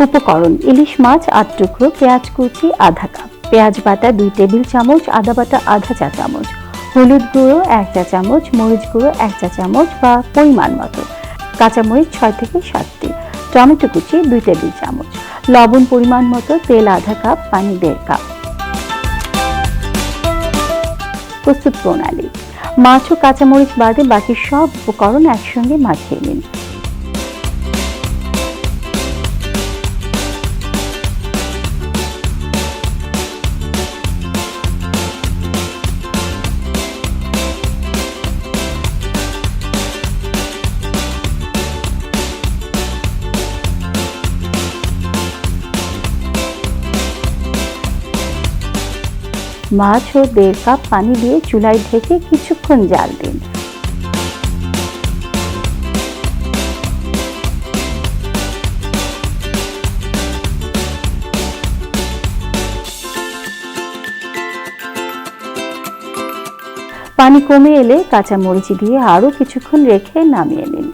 উপকরণ: ইলিশ মাছ 8 টুকরো, পেঁয়াজ কুচি আধা কাপ, পেঁয়াজ বাটা 2 টেবিল চামচ, আদা বাটা আধা চা চামচ, হলুদ গুঁড়ো 1 চা চামচ, মরিচ গুঁড়ো 1 চা চামচ বা পরিমাণ মতো, কাঁচামরিচ 6 থেকে 7টি, টমেটো কুচি 2 টেবিল চামচ, লবণ পরিমাণ মতো, তেল আধা কাপ, পানি 1.5 কাপ। প্রস্তুত প্রণালী: মাছ ও কাঁচামরিচ বাদে বাকি সব উপকরণ একসঙ্গে মাখিয়ে নিন। মাছ ও 1.5 কাপ পানি দিয়ে চুলায় ঢেকে কিছুক্ষণ জাল দিন। পানি কমে এলে কাঁচামরিচ দিয়ে আরো কিছুক্ষণ রেখে নামিয়ে নিন।